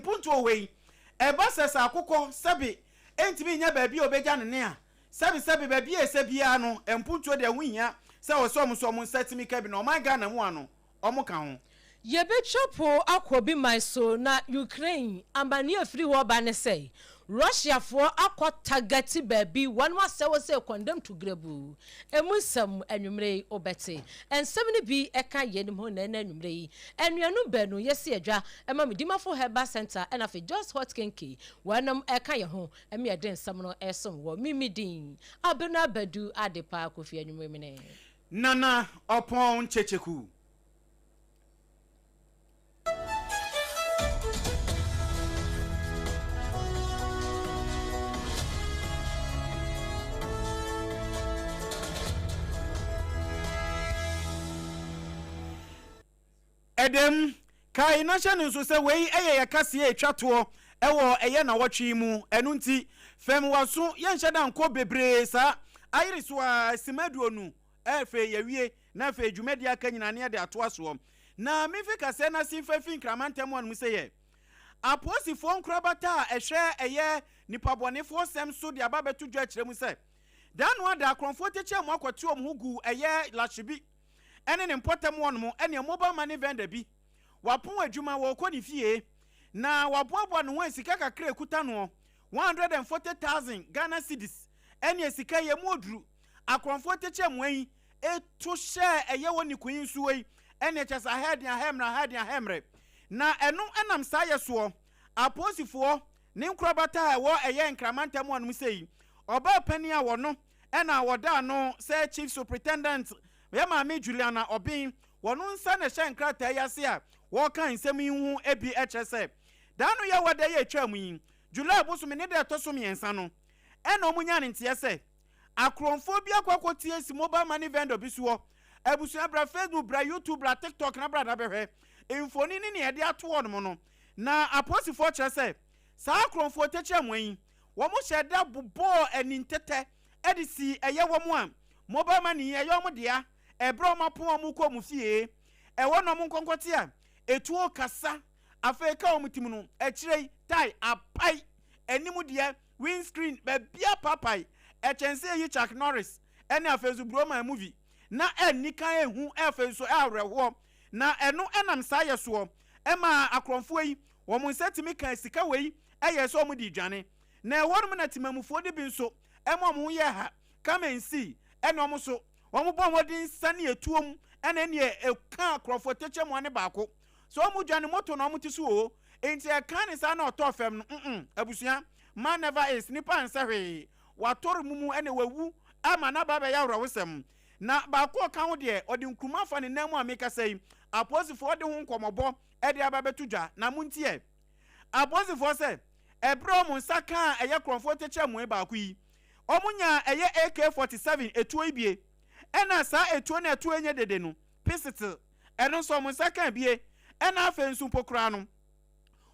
punto we eba sesa akokɔ sabi entimi nya baabi obeja ne a sabi baabi esebia no empunto de hunya se osom setimi ka bi no man ga na mu ano omo ka ho Yebechopo akwobi my so na Ukraine ambani afiri ho ba ne say Russia for akotagati baby one was say condemn to grebu emusam anwumre obete ensem bi eka yenim ho na anwumre enwanu banu yesi adwa ema medimafo herba center and afi just hot kenke wanam eka ye ho eme eden nsam no esom wo mimidin abena badu adepa kofi anwumre mene nana opon checheku Edem kai na hye nso se wei eye yakase etwato ewo eye na wotwe mu enu nti fem waso ye nhye da nko bebre sa ayiriso a simaduonu efe yewie na fe dwumadi aka nyina ne de ato aso na mefi kase na sinfafin kramantem won mu se ye aposifo nkrabata ehwe eye nipabonefo sem so de ababetu dwa kire mu se dan wa da akronfo teche mu akwati omhugu eye lashibi ene ne mpotam won mo ene mobile money vendor bi wapon adwuma wo koni fie na waboabo no wan sika kakra ekuta no 140,000 Ghana cedis ene sika ye moduru akronfo teche mu an eto hye eye woni kuyin suwe ene chesa head ya hemre na eno enam sa ye so aposifo ne nkrobata wo eye nkramantem won mo sei oba pani a wo no ena woda no say chief superintendent Yama me Juliana Obin wonu nsa na hye nkrata yase a wo kan nsem hu ebi HSF danu ya wada ye twam yin July bosom ne de tosom yensa no ena omunya ne ntie se akronfo bi akwakotie si mobile money vendor bi suo abusu abra Facebook bra YouTube bra TikTok na bra da behwe infoni ni ne de ato won no na aposifo kire se sa akronfo techam yin wo mo hyeda bobo anintete edisi eye wo mo a mobile money ye yo mo dia ebro mapo mu ko mu fie ewo no mu nkonkote a etuo kasa afeka omutimu no ekirei tai apai enimu de windscreen bebia papai echense yi Chuck Norris ene afezu broma movie na enika ehu efenso awreho na eno enam sa yeso ema akronfo yi wo mu setimi kan sika wei eyeso mu di dwane na ewo no na timamufo de bi nso ema mu ye ha come and see eno mu so Omu bon wodin sane etuom ene ne eka akrofo teche mu ane baako so omu dwane moto na omu tisu o enti e kan ne sa na otofem no abusua man never is nipa ansahwe wator mumu ene wawu ama na baba ya wrowsem na baako kan wo de odi nkruma fa ne namu ameka sei aposifo de ho nkomobo e de ababetu dwa na muntie aposifo se ebro mu nsaka eye krofo teche mu baako yi omunya eye AK47 etuo ibie ena sa etuo na etuo enye dede no pisitil eno so mo saka bie ena afensu pokura no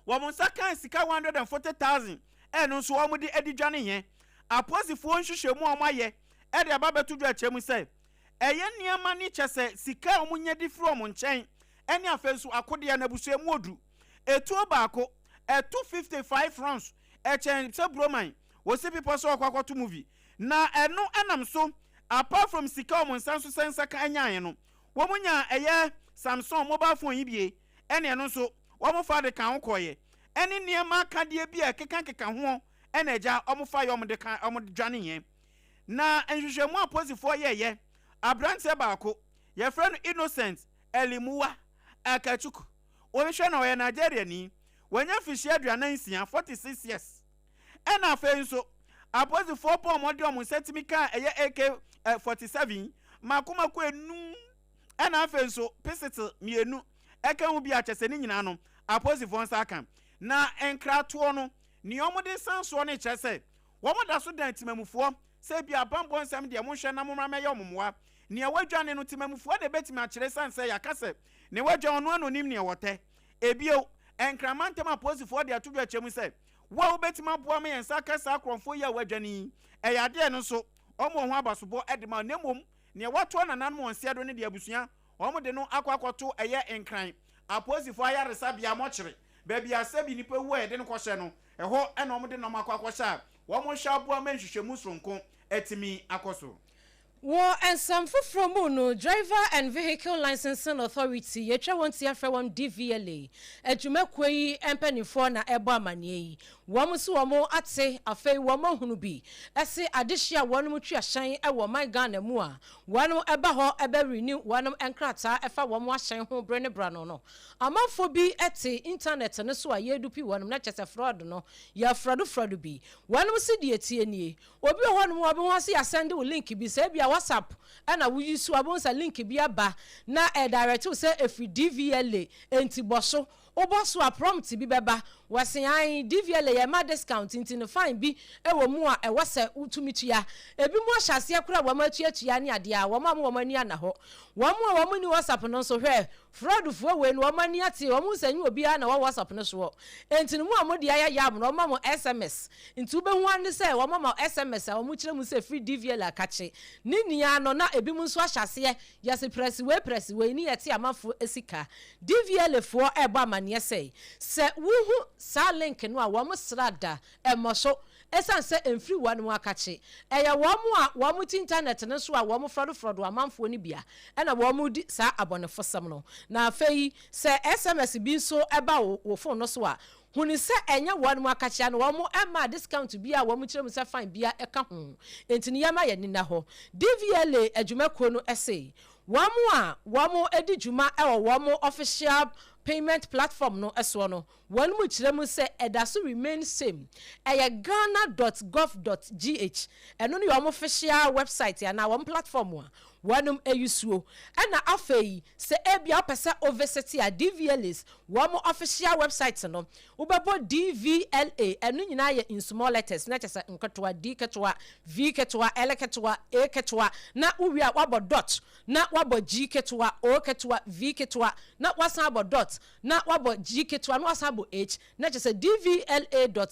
wo mo saka sika 140,000 eno so wo mo di edidwane he aposifo nhwehwemu o maye e de ababetu dwa chemu se eye niama ni chese sika o munye di fro mo nchen ene afensu akode na busuemu odu etuo baako 255 francs echen se broman wo si people so akwakoto movie na eno enam so apart from sika o monsanso sensa ka anyan no wo munya eye Samsung mobile phone yibie ene eno so wo mo fa de kan ho koye ene niema ka de bia keka ho ene eja o mo fa yo mo de kan o mo dwane yen na enhwehwemu aposifo ye abrante baako ye friend Innocent Elimuwa Akachuku wo hwe na wo Nigeria ni wanya fishi aduana nsia 46 years ena afa nso aposifo po mo de o mo setimika eye AK47 makoma ko enu ena afenso pisitil mienu eka hu bi achese ni nyina no aposifo nsa aka na enkrato no ni omode sanso ne chese wo moda so dan timamufo se bi abambo nsam de mo hwe na mo mra ommoa ni awadwane no timamufo de betima akire sanse yakase ne wadwa ono anonim ne wote ebio enkramantem aposifo de atodwa chemu se wo betima boa me yensa kasa akronfo ya wadwane eyade no so omo ho abasobo edema nemom ne wato nanan mo nsiado ne de abusua omo de no akwakoto eye enkran aposifo ayaresa bia mo kire baby asabi nipa wu e de no kwose no eho e na omde no makwakose a wo mo hwa aboa man hwehwemu sonko etimi akoso War and some from no Driver and Vehicle Licensing Authority, ye try one tia fra one DVLA. Ejumekwe empenifo na ebo amanie. Wamusu wamo ate afei wamo hunu bi. Ese adehia wonu mutwa hyan ewo my Ghana mu a. Wanu eba ho ebe renew wanu enkrata efa wamo ahyan ho brene brano no. Amanfo bi ete internet ne so a yedupi wanu na chese fraud no. Ya fraud bi. Wanu si die tie nie. Obi ho no obi ho se ya send link bi se bia WhatsApp ana we use abonsa link bi aba na direct say efi DVLA enti boso oboso a prompt bi beba wasen an DVLA ye ma discount enti no fine bi ewo mu a ewo se utumitua ebi mu ahyase akura wa ma tuatua ne ade a wo ma mo mani ana ho wo mu ni WhatsApp no so hwe fraud fo we no wo mani ate wo mu sanyi obi a na wo WhatsApp no so enti no mu amodi aya no wo ma mo SMS enti ube hu ande se wo ma mo SMS a wo mu kire mu se free DVLA akache ni nia no na ebi mu nso ahyase ya se press we ni yete amafo esika DVLA fo ebo amane say se wuhu sa link no a wo mo srada emoso esan se enfri one mu akache eya wo mu internet no so a wo mo fraud amamfo ni bia na wo mu di sa abonefo sam no na afei se SMS bi so eba wo phone no so a huni se enya one mu akache no wo mo ema discount bia wo mu kire mu se fine bia eka ho entini yama ye ni na ho DVLA adwumako no ese wo mo edi dwuma wo mo official payment platform no eso no one mu kire mu se edaso remain same ghana.gov.gh eno no your official website ya na one platform one eyusuo na afei se ebia opese overcity a DVLAs one official website no ubebo DVLA eno nyina ye in small letters na chese nketwa D ketwa V ketwa L ketwa A ketwa na uwi a wabo dot na wabo G ketwa O ketwa V ketwa na wasan abo dot na wabo G ketwa na wasan abo H na chese dvla.gov.gh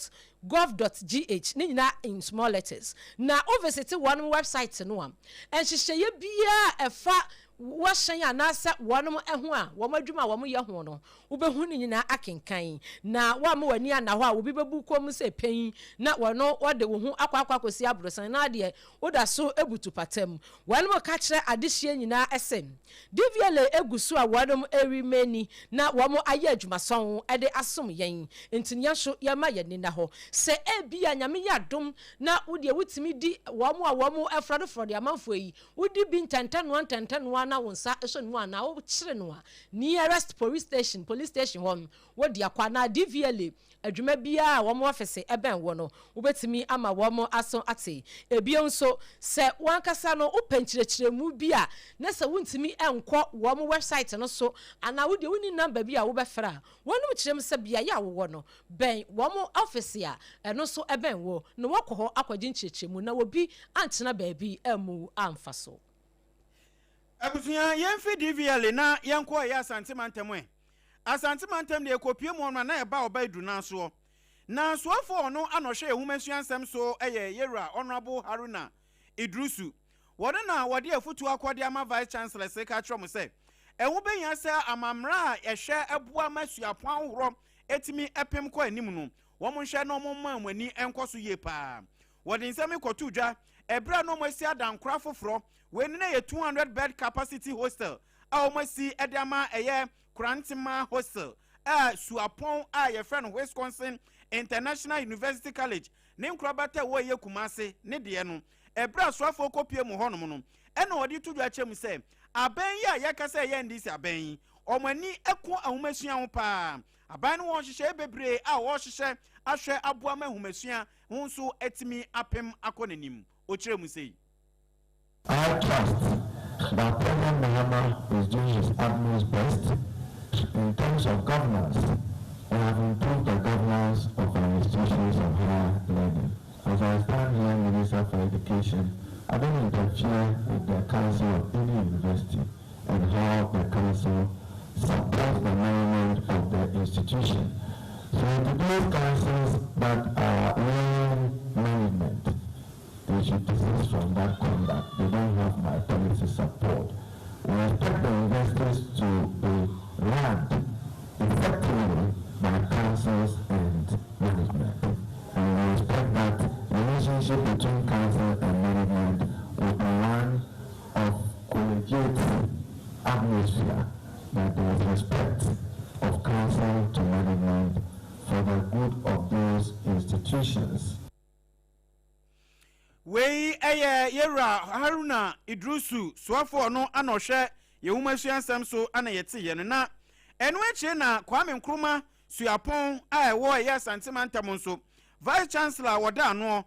ni nyina in small letters na overcity one website no am en hyehyeye bia efa washan ya na sa wonom eho a wo madwuma wo ye ho no ubehu ni nyina akenkan na wa ma wani ana ho a obi bebu kom se pen na wono wode wo hu akwakosi abrosan na de oda so ebutu patam wonom ka kire adehye nyina esem DVLA egusu a wonom erimeni na wo mo aye adwumason ede asom yen entinya so ye ma ye ni na ho se ebia nyame ya dom na wode wutimi di wo mo efrado amanfo yi wudi bi ntantano na wonsa eso no ana wo kire no a nearest police station home wo dia kwa na DVLA adwuma bia wo mo office eben wo no wobetimi ama wo mo aso ate ebio nso se wankasa no upenkyerechire mu bia na se wontimi enko wo mo website no so ana wo de woni number bia wo befra wonum kirem se bia ya wo no ben wo mo office a eno so eben wo no wokọ ho akwaje nkyerechire mu na wo bi antena baabi emu amfa so abusuya yemfi DVLA na yenko ya asante mantem de ekopie mu no na eba obaidu na so afo no anohwe ehumasuan nsem so yewura honorable Haruna Idrusu wode na wode afutu akwade ama vice chancellor se ka trom se ehu benya se amamra a ehwe ebua masuapon ahoro etimi epem ko anim no wo mo hwe no mo mamani enkoso ye pa wode nsem ikotu dwa ebra no mo si adankora foforo we ni na ye 200 bed capacity hostel a o mo si edama eye Krantima hostel suapon ye friend Wisconsin International University College ne nkrabata wo ye Kumase ne de no ebra soafo kopie mu honom no ena odi tudwa chem se aban ya yakasa ye ndisi aban omani eko ahumasuan ho pa aban no wo hyehyɛ bebre a wo hyehyɛ ahwɛ aboa ma ahumasuan ho nso etimi apem akonanim o kire mu sei I trust that President Mahama is doing his utmost best in terms of governance. We have improved the governance of our institutions of higher learning. As I stand here, Minister for Education, I don't interfere with the council of any university and how the council supports the management of the institution. So to those councils that are learning management, they should desist from that conduct. They don't have my policy support. We expect the universities to be run effectively by council councils and management. And we expect that the relationship between council and management will be one of collegiate atmosphere, that there is respect of council to management for the good of those institutions. We yera Haruna Idrusu swafo no anoshe yehuma suansam so ana yete ye na eno eche na Kwame Nkrumah suapon a ewo ye santimantam so Vice Chancellor wada no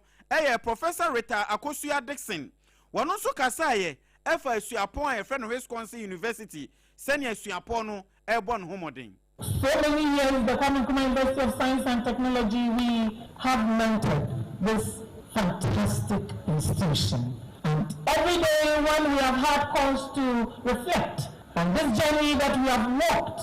Professor Rita Akosua Dixon wono so kasaye efa suapon a efre no Wisconsin University senior suapon no ebon homodin. So many years, the Kwame Nkrumah University of Science and Technology, we have mentored this fantastic institution. And every day when we have had cause to reflect on this journey that we have walked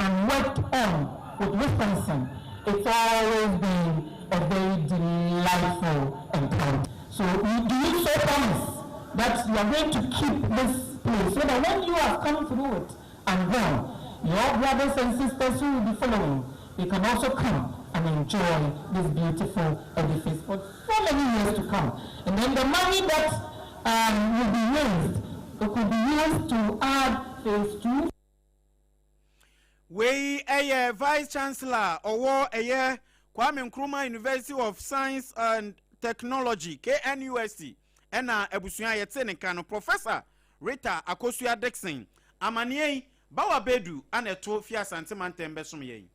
and worked on with Wisconsin, it's always been a very delightful encounter. So do you so promise that you are going to keep this place so that when you have come through it and gone, your brothers and sisters who will be following, they can also come and enjoy this beautiful edifice for so many years to come. And then the money that will be raised, it could be used to add phase 2. We Vice Chancellor or Kwame Nkrumah University of Science and Technology KNUST and Ebusuya Yetene Professor Rita Akosua Dixon Amanie Bawa Bedu and a 2 year sentimental besum ye.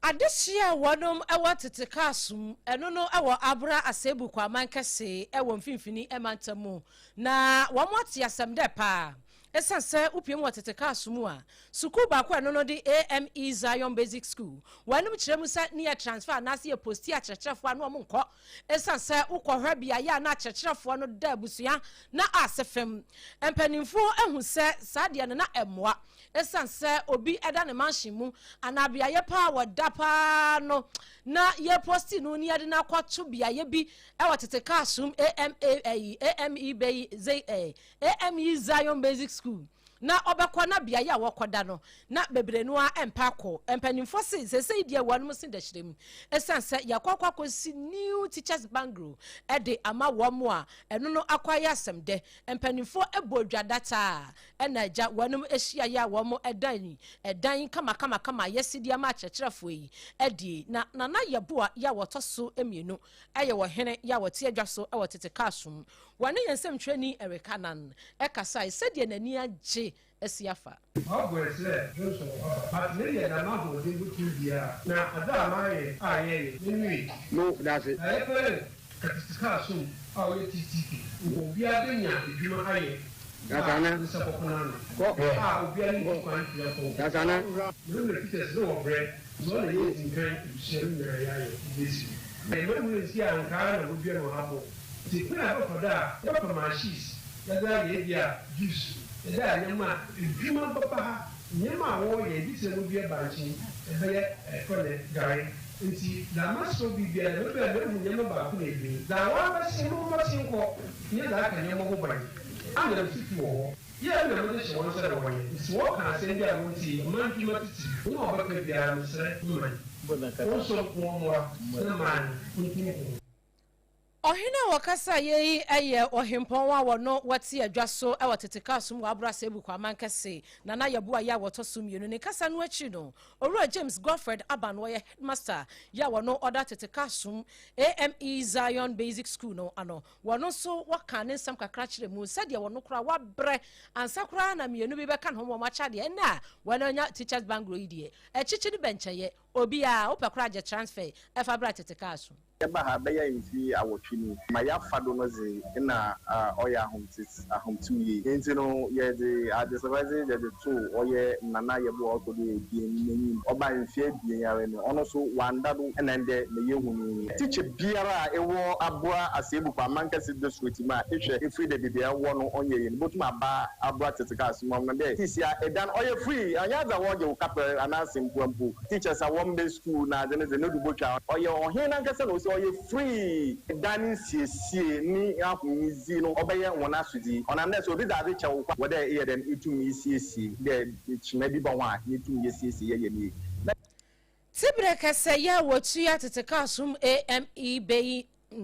Adeshia wadom ewa tetekasum eno ewa abra asebu kwa mankese ewa mfimfini emantamu na wamwati asemde pa esanse upiem watetekasum a suku ba kwa eno de AME Zion Basic School wanum kiremu sa ne transfer na se posti a kyerkyerefo anu omonko esanse ukọhwa bia ya na kyerkyerefo no da busua na asefem empanimfo ehu se sade na emmoa esanse obi eda ne manhyin mu anabia ye pa wada no na ye posti no ni ade na kwato bia ye bi watetekasum AME Zion Basic School na obekwa na bia ya wokoda no na bebrenu a empako empanimfo se dia wanum sin da hyirem esanse yakwa kosi new teachers bangro ede ama womo a eno no akwaya asemde empanimfo ebodwa data enaja wanum ehia ya womo edan kama yesidia ma kyerkyerefo yi ede na yeboa ya wotoso emienu eye wo hene ya wote adwaso e wotete kasum wane yensem twani erekanan ekasa isedie nani agye esiafa Obwese Joshua but really na ma ho de butu bia na ada amaye aye ni no that's it I pray kasum aw yetiti obi adenya edwuma aye dasana nsapopona ko obi ani ko kwan pia ko dasana no le teachers no obre no le yin kan share na ya desi na mo si ankara na obi no habo ti kuna ko da ya pa machines ya da ye dia juice da nyama edwuma papa nyama wo ye bi se mo bia banchi e be kole gari nti da maso bibia no be nyama ba ko e bi da wa ba se mo mo sinko ni da ka nyama go bari ana fiti wo ye na mo de se won se da wo ye nti wo ka se ndia mo nti man ki matiti wo ba ka bia no se man wo so ko mo na man nti Ohina wakasa yei eye ohimpon wa wono wati adwaso e watetekasum wa abrase ebu kwa mankese na na yebua ya wotosum yenu ne kasa no achi no Owura James Godfred Aban ye headmaster ya wono order tetekasum AME Zion Basic School no ano wono so waka ne nsam kakra kire mu sade wono kura wa bre ansakura na mienu bi beka no mo machade na wono nya teachers bangro idie echichi ni bencheye obi a opekura je transfer e fa bra tetekasum eba ha be ya infi awotwini ma ya fado no ze na oya ahomtu yi enti no ye de advice de to oye nana ye bo okodo e bi enyim oba infi abien yare no ono so wanda do na nde me yehunu teacher biara ewo aboa asebu kwa mankasi district ma ehwe efri de bibia wo no onye yi botuma ba aboa tetekas mom no de tisia edan oye free anya za wo je ukapel anasim kwampu teachers a wombe school na de no dubotwa oye ohena nkasa no oye free dani siesie ni ahunizi no obeye wona sudi ona na so bi da be chewo kwa wode e den itumi siesie de chima bi ba wa ni tumi siesie ye ni Tibre Kasaya Watia Tetekasum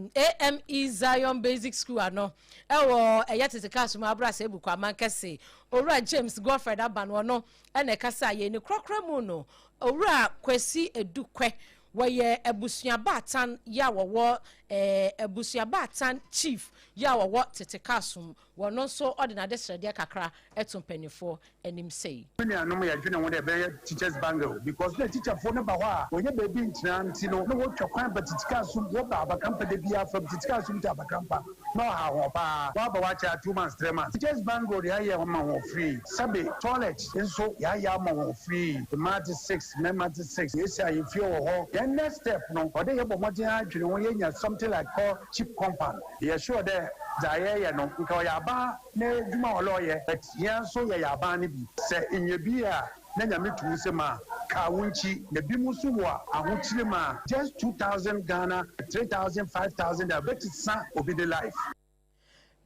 AME Zion Basic School ano ewo eyatetekasum abrase ebuku amankese owura James Godfred Abanwo no ene kasa ye ni krokra mu no owura Kwesi Edukwe waye ebusuabatan ya wowo ebusuabatan chief ya wowo tetekasum wono so ordinary srede kakra etompanifo enim sei me anom ya dwene wo de be teachers bangle because the teacher for no ba ho a onye ba bi ntina ntino no wo twakwan ba tetekasum wo ba abakampa de bia from tetekasum to abakampa no ha ho ba wa ba wa cha 2 months 3 months teachers bangle ya ye ma wo free sabe toilet enso ya ma wo free the math 6 math 6 yes I feel ho the next step no ode ye bo modern adwene wo ye nya something like called cheap compound yeah sure there Zaye no nka ya ba na djuma oloye but yan so ya ba ne bi se enye bi a na nyame tu se ma ka wunchi na bi musu wo ahotire ma just 2000 Ghana 3000 5000 that bet sa obi the life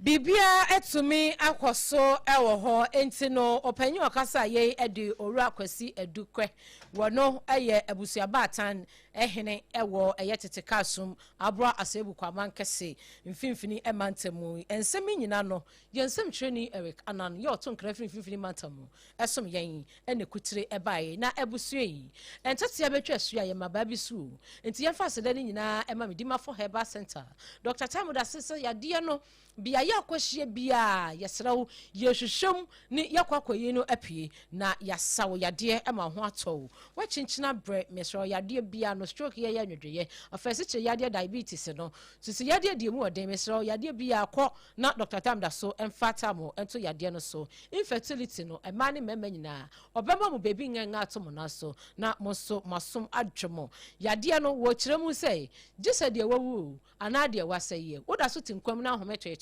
Bibia etumi akoso ewo ho enti no opanyi okasa ye edi Owura Kwesi Edukwe wono eye ebusuabatan ehene ewo eyetetekasum abro asebu kwamankese mfimfini emantemu ensemi nyina no yensem treni Eric Anan ye otonkra mfimfini mantamu esom yen ene kutire ebae na ebusue yi entete abetwa asua ye mababi su enti yemfa sede ni nyina ema medima for Herbal Center Dr. Tamuda sese yade no bia ya kwahye bia yesrew yehwehwem ni yakwakoyi no apie na yasawo yade ema ho ato wachinchina bre mesro yade bia no stroke ye nwadweye afese che yade diabetes no sisi yade die mu oden mesro yade bia akọ na Dr. Tamda so emfata mo ento yade no so infertility no ema ne mema nyina obema mu baby ngenga atomo na so na mo so masom adwemo yade no wo kiremu sei gise de wawu ana de waseye woda so tinkwam na hometwe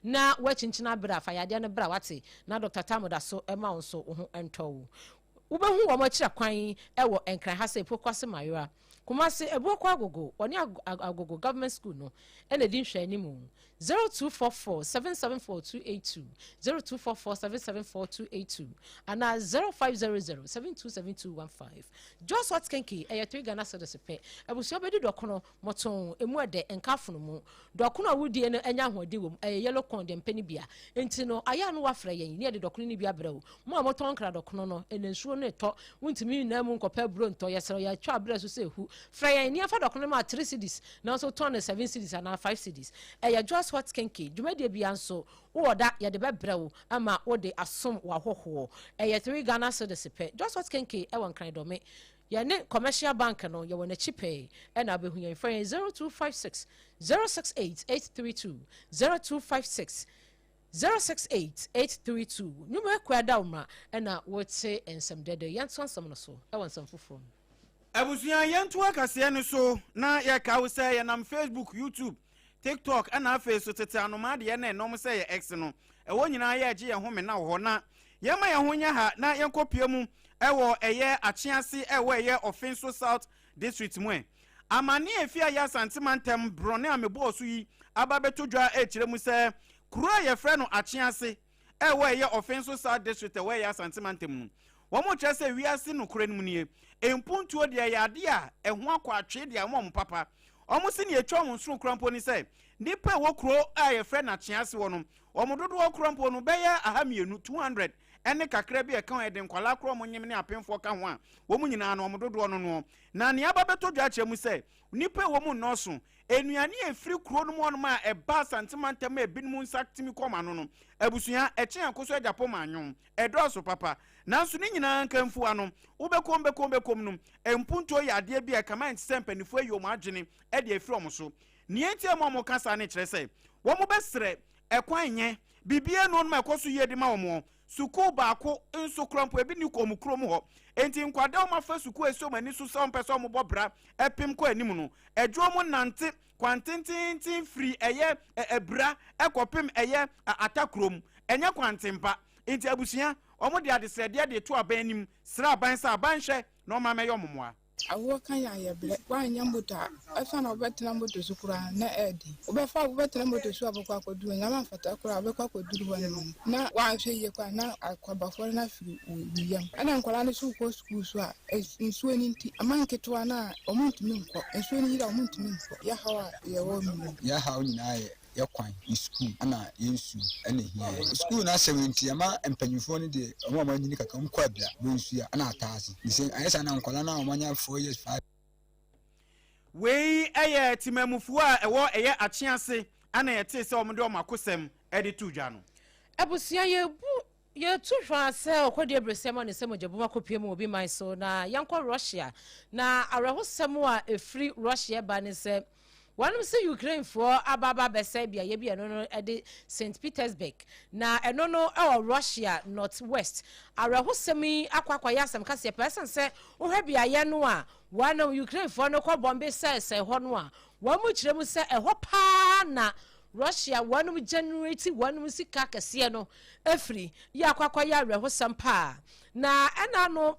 na wachinchina bra fa yade no bra wate na Dr. Tamuda so ema won so ho ento ubehu wo machira kwan ewo enkran ha se pokwase mayora kumase ebuokwa agogo oni agogo government school no ene din hwa animu 0244774282 0244774282 ana 0500727215 just what kenki eyeto Ghana cedis pe ebusu obedi dokono moton emu ede enkafono mu dokono awudie no enya hode wom yellow corn de mpeni bia enti no aya no wafra yen ne de dokono ni bia brew mo amoton kra dokono no enensuo no eto wuntimi na mu nkopa bro nto yesero ya twa abra so se hu fra yen ni afa dokono ma 3 cedis na so ton 7 cedis ana 5 cedis just what kenki dwumade bia nso woda ya de bebrew ama wode asom wa hoho 3 Ghana cedis pe just what kenki won kran do me ya ne commercial bank no ya wona chipe na behu yan fra 0256 068832 0256 068832 nyuma kwada uma na wote ensem dede yanto nsem no so won nsem foforo abusuan yanto akase no so na ya kawo say ya nam Facebook YouTube TikTok ana face tete anoma de na enom say ya X no ewo nyina ya age ye home na wo na yema ye honya ha na yenkopia mu ewo eye achease ewo eye Offenso South District mu amani efia ya santimantem brone amebo so yi ababeto dwa ekire mu say kuro ye frɛ no achease ewo eye Offenso South District ewo ya santimantem mu wo mo kyerɛ sɛ wiase no kuro no nie empuntuo de ya ade a ɛho akɔ atwe de amom papa omusi ne etwa mo nso krampo ni sɛ nipa wo kuro a ye frɛ na chease wo no omododo wo krampo no bɛyɛ ahamienu 200 ene kakra bi ɛka eden kwala kro mo nyim ne apemfo ka ho a wo mu nyina no omododo no na ne aba beto dwa kyerɛ mu sɛ nipa wo mu nɔso enuane efiri kuro no mo no ma ɛba santimantem ebinmu nsaktimi kɔma no abusua ɛkye akoso ajapo manwom ɛdɔso papa nanso ne nyina nkamfu ano wobɛkom no empunto yade bi ɛkama ntsempanifu ayom adwene ɛde efiri omo so ne entie mo kasa ne kyerɛ sɛ wo mo bɛsrɛ ɛkwan nye bibie no ma ɛkɔso yedi ma wo mo suku baako nso krampo ebi ni komu krom ho enti nkwada o mafa suku eso mani so so mpɛ so mo bɔbra epim kɔ anim no ɛdwo mo nante kwantentintin free ɛyɛ ebra ɛkɔpem ɛyɛ atakrom ɛnyɛ kwantempa enti abusua omo de adesɛde de to abanim sra ban sa ban hwɛ na o ma mɛyɛ omomoa awo kan ya ye ble wa nyambuta afa na obetena moto sukura na edi obefa obetena moto su abokwa akodu nyama fata kura abekwa akodu hɔ na wa hwe ye kwa na akwabafo na firi wiyam ana nkwala ne su ko school so a nsuo ni nti amanketwa na omuntumi nkɔ nsuo ni yira omuntumi nkɔ ya hawa ye wo mi ya hawo nyina ye yakwan school ana yensu ene hia school na 70 ama empanyifo ne de omo nyini kaka mkwa bia monsu ya ana ataase nse ayesa na nkwala na omanya 4 years 5 wei eye timamufu a ewo eye achiase ana yete se omde omakosem edi tudwa no abusia ye tuhwa se okodi ebresem ne semo jabuma kopiem obi man so na yankɔ Russia na arehosem a efri Russia ba ne se one say Ukraine for ababa besebia ye bia no ede St Petersburg na eno no Russia northwest arehosemi akwakwa yasem kase person say wo hwa bia ye no a one Ukraine for no ko bombe say ho no a wo mu kirem say eho pa na Russia one generate one sika kase no efri ya akwakwa ya arehosem pa na ena no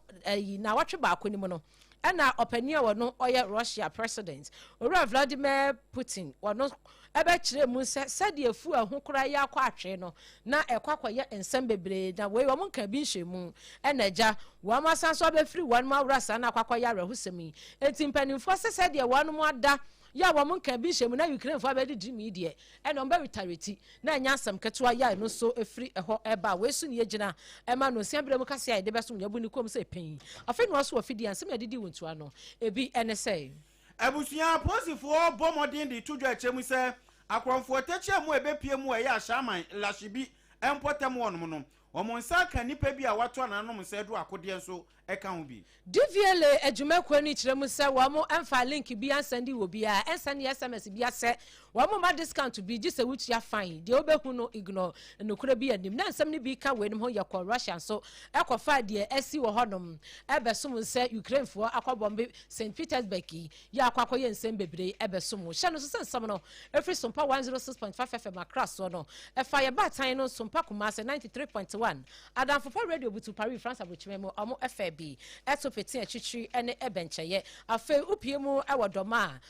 na watwe ba akonim no ana openia wono oye Russia president ora Vladimir Putin wono ebe kire mu se de afu ahokora ya akwa atwe no na ekwakoye ensem bebre na we wo nka bi nhwemu enaja wo amasan so be free one ma wrasa na akwakoye arehusemi etimpanimfo se de wono mu ada ya wo nka bi nhwemu na Ukraine fo abedi dimi de eno mba retireti na nyansam ketwa ya no so efri eho eba we su ne yegina ema no siabre mu kase ya de beso nyabu ni kom se pen afi no so afidi ansem ya didi wontu ano ebi ene sei abusuya posifo bomodin di tudwa achemu se akronfo tachi amu ebepie mu ya shaman lashibi empotem wonum no omonsa ka nipa bi a wato ananom se do akode nso eka ho bi DVLA adwumakwa ni kiremu se wo mo emfa link bi ansandi wo bia ensani SMS bia se wo mo ma discount bi gise wutia fine de obehu no ignore nokura bi anim na nsam ni bi ka we nim ho yakọ Russia so ekofa de esi wo honom ebesom se Ukraine fo akobombe St Petersburg ya akwakoye nsem bebre ebesom hye no so nsam no every SOMPA 106.5 FM across so no efa ye batan no SOMPA Kumase 93.1 Adamfo Radio Butu Paris France abochimemo omo FB eto peti achichi ene ebencheye afe upiemu ewo doma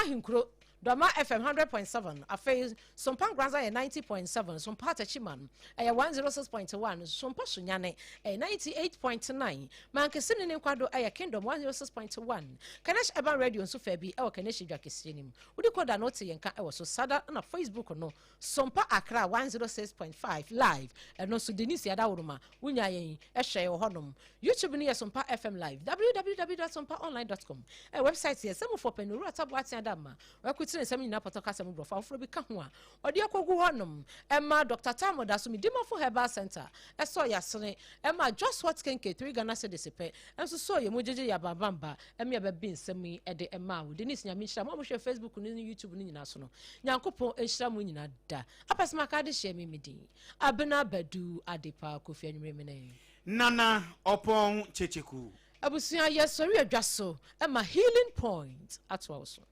hinkro Doma FM 100.7 afe SOMPA Granza 90.7 SOMPA Tachiman 106.1 SOMPA Sunyane 98.9 Mankesini ne kwado Kingdom 106.1 Kanesh Urban Radio nso fa bi Kanesh Dwakesienim udi koda no te yenka so sada na Facebook no SOMPA Accra 106.5 live no so DENISE adawuruma wunya yen ehwe honom YouTube ni SOMPA FM live www.sompaonline.com website ye semufo penuru atabo atiadama tine sami nyina potoka sami brofa ofro bi ka ho a odi akogu honom emma Dr. Tamo da so mi dimafo herbal center eso yasene emma just what kenke 3 Ghana cedis pe enso so ye mojeje ya babamba emma ya babi nsami ede emma wo DENISE nyame hira mo hwe Facebook ni YouTube ni nyina so no nyankopon ehira mo nyina da apasma ka de hye mimidi abena badu adepa kofi anwure mene nana opon checheku abusia yesori adwaso emma healing point atwa so